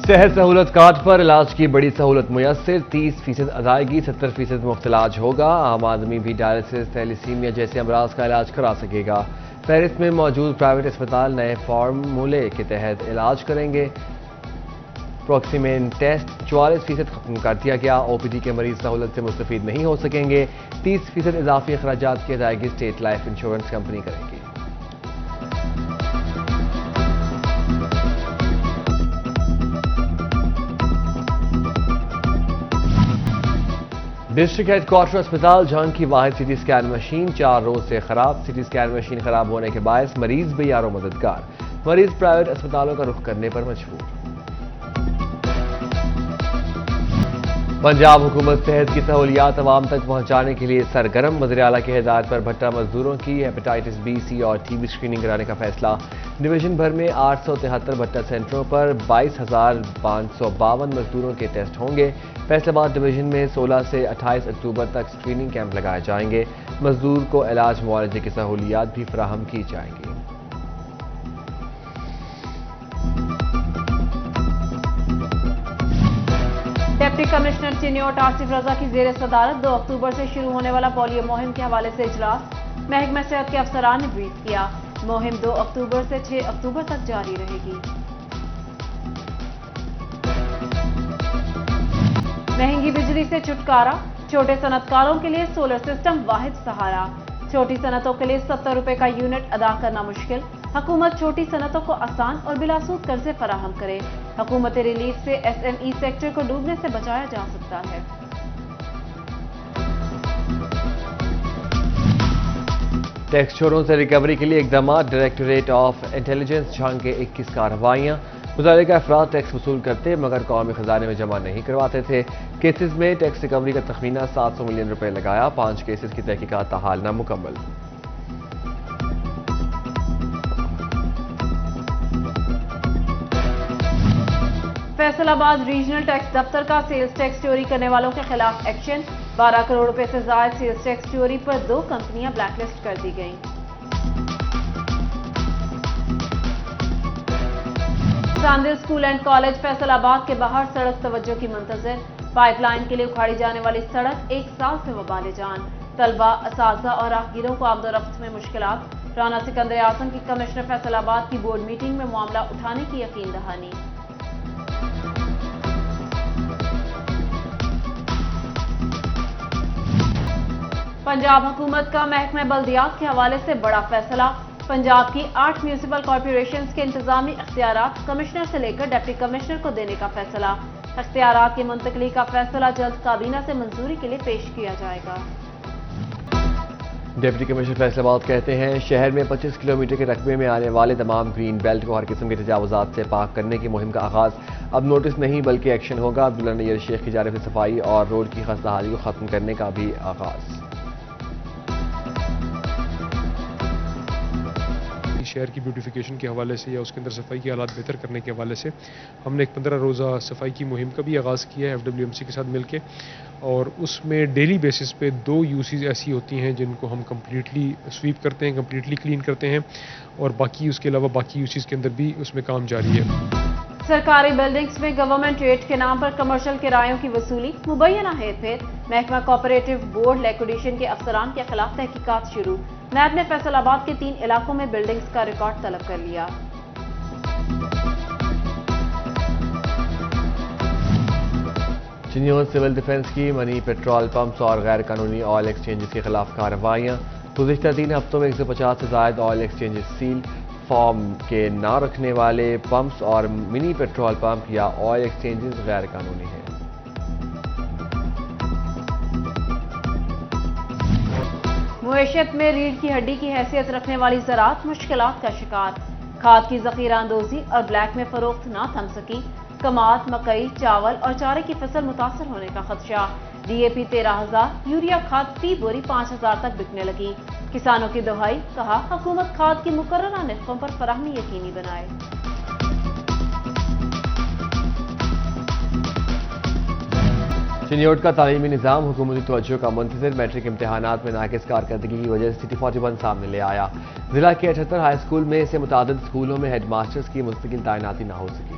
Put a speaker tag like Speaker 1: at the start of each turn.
Speaker 1: صحت سہولت کارڈ پر علاج کی بڑی سہولت میسر، 30% ادائیگی، 70% مفت علاج ہوگا۔ عام آدمی بھی ڈائلسس، تھیلیسیمیا جیسے امراض کا علاج کرا سکے گا۔ فہرست میں موجود پرائیویٹ اسپتال نئے فارمولے کے تحت علاج کریں گے۔ پروکسیمین ٹیسٹ 44% ختم کر دیا گیا۔ او پی ڈی کے مریض سہولت سے مستفید نہیں ہو سکیں گے۔ 30% اضافی اخراجات کی ادائیگی اسٹیٹ لائف انشورنس کمپنی کرے گی۔ ڈسٹرکٹ ہیڈ کوارٹر اسپتال جھنگ کی واحد سی ٹی اسکین مشین 4 روز سے خراب۔ سی ٹی اسکین مشین خراب ہونے کے باعث مریض بے یار و مددگار، مریض پرائیویٹ اسپتالوں کا رخ کرنے پر مجبور۔ پنجاب حکومت صحت کی سہولیات عوام تک پہنچانے کے لیے سرگرم، وزیر اعلیٰ کی ہدایت پر بھٹہ مزدوروں کی ہیپاٹائٹس بی، سی اور ٹی بی اسکریننگ کرانے کا فیصلہ۔ ڈویژن بھر میں 873 بھٹہ سینٹروں پر 22,552 مزدوروں کے ٹیسٹ ہوں گے۔ فیصل آباد ڈویژن میں 16 سے 28 اکتوبر تک اسکریننگ کیمپ لگائے جائیں گے۔ مزدور کو علاج معالجے کی سہولیات بھی فراہم کی جائیں گی۔
Speaker 2: ڈپٹی کمشنر چنیوٹ آصف رضا کی زیر صدارت 2 اکتوبر سے شروع ہونے والا پولیو مہم کے حوالے سے اجلاس، محکمہ صحت کے افسران نے بریف کیا۔ مہم 2 اکتوبر سے 6 اکتوبر تک جاری رہے گی۔ مہنگی بجلی سے چھٹکارا، چھوٹے صنعت کاروں کے لیے سولر سسٹم واحد سہارا۔ چھوٹی صنعتوں کے لیے 70 روپے کا یونٹ ادا کرنا مشکل، حکومت چھوٹی صنعتوں کو آسان اور بلا سود قرضے فراہم کرے۔ حکومت ریلیف سے ایس ایم ای سیکٹر کو ڈوبنے سے بچایا جا سکتا ہے۔
Speaker 1: ٹیکس چوروں سے ریکوری کے لیے اقدامات، ڈائریکٹوریٹ آف انٹیلیجنس جھنگ کے 21 کارروائیاں۔ متعلقہ افراد ٹیکس وصول کرتے مگر قومی خزانے میں جمع نہیں کرواتے تھے۔ کیسز میں ٹیکس ریکوری کا تخمینہ 700 ملین روپے لگایا۔ 5 کیسز کی تحقیقات تاحال نامکمل۔
Speaker 2: فیصل آباد ریجنل ٹیکس دفتر کا سیلز ٹیکس چوری کرنے والوں کے خلاف ایکشن، 12 کروڑ روپے سے زائد سیلز ٹیکس چوری پر 2 کمپنیاں بلیک لسٹ کر دی گئیں۔ Sandal school and college Faisal آباد کے باہر سڑک توجہ کی منتظر، پائپ لائن کے لیے اکھاڑی جانے والی سڑک 1 سال سے وبال جان، طلبہ، اساتذہ اور راہگیروں کو آمد و رفت میں مشکلات۔ رانا سکندر اعظم کی کمشنر فیصل آباد کی بورڈ میٹنگ میں معاملہ اٹھانے کی یقین دہانی۔ پنجاب حکومت کا محکمہ بلدیات کے حوالے سے بڑا فیصلہ، پنجاب کی 8 میونسپل کارپوریشنز کے انتظامی اختیارات کمشنر سے لے کر ڈپٹی کمشنر کو دینے کا فیصلہ۔ اختیارات کی منتقلی کا فیصلہ جلد کابینہ سے منظوری کے لیے پیش کیا جائے گا۔
Speaker 1: ڈپٹی کمشنر فیصل آباد کہتے ہیں شہر میں 25 کلومیٹر کے رقبے میں آنے والے تمام گرین بیلٹ کو ہر قسم کے تجاوزات سے پاک کرنے کی مہم کا آغاز اب نوٹس نہیں بلکہ ایکشن ہوگا۔ عبداللہ نیر شیخ کی جانب سے صفائی اور روڈ کی خستہ حالی کو ختم کرنے کا بھی آغاز۔
Speaker 3: شہر کی بیوٹیفیکیشن کے حوالے سے یا اس کے اندر صفائی کے حالات بہتر کرنے کے حوالے سے ہم نے ایک 15 روزہ صفائی کی مہم کا بھی آغاز کیا ہے FWMC کے ساتھ مل کے، اور اس میں ڈیلی بیسس پہ 2 یوسیز ایسی ہوتی ہیں جن کو ہم کمپلیٹلی سویپ کرتے ہیں، کمپلیٹلی کلین کرتے ہیں، اور باقی اس کے علاوہ باقی یوسیز کے اندر بھی اس میں کام جاری ہے۔
Speaker 2: سرکاری بلڈنگز میں گورنمنٹ ریٹ کے نام پر کمرشل کرایوں کی وصولی، مبینہ ہیر پھیر، محکمہ کوآپریٹو بورڈ لیکوڈیشن کے افسران کے خلاف تحقیقات شروع۔ نیب نے فیصل آباد کے 3 علاقوں میں بلڈنگز کا ریکارڈ طلب کر لیا۔
Speaker 1: چنیوٹ سول ڈیفنس کی منی پیٹرول پمپس اور غیر قانونی آئل ایکسچینجز کے خلاف کارروائیاں، گزشتہ 3 ہفتوں میں 150 سے زائد آئل ایکسچینجز سیل۔ فارم کے نہ رکھنے والے پمپس اور منی پیٹرول پمپ یا آئل ایکسچینجز غیر قانونی ہیں۔
Speaker 2: معیشت میں ریڑھ کی ہڈی کی حیثیت رکھنے والی زراعت مشکلات کا شکار، کھاد کی ذخیرہ اندوزی اور بلیک میں فروخت نہ تھم سکی، کماد، مکئی، چاول اور چارے کی فصل متاثر ہونے کا خدشہ، ڈی اے پی 13,000، یوریا کھاد فی بوری 5,000 تک بکنے لگی۔ کسانوں کی دہائی، کہا حکومت کھاد کی مقررہ نرخوں پر فراہمی یقینی بنائے۔
Speaker 1: چنیوٹ کا تعلیمی نظام حکومتی توجہ کا منتظر، میٹرک امتحانات میں ناقص کارکردگی کی وجہ سے سٹی 41 سامنے لے آیا۔ ضلع کے 78 ہائی اسکول میں سے متعدد اسکولوں میں ہیڈ ماسٹرز کی مستقل تعیناتی نہ ہو سکی۔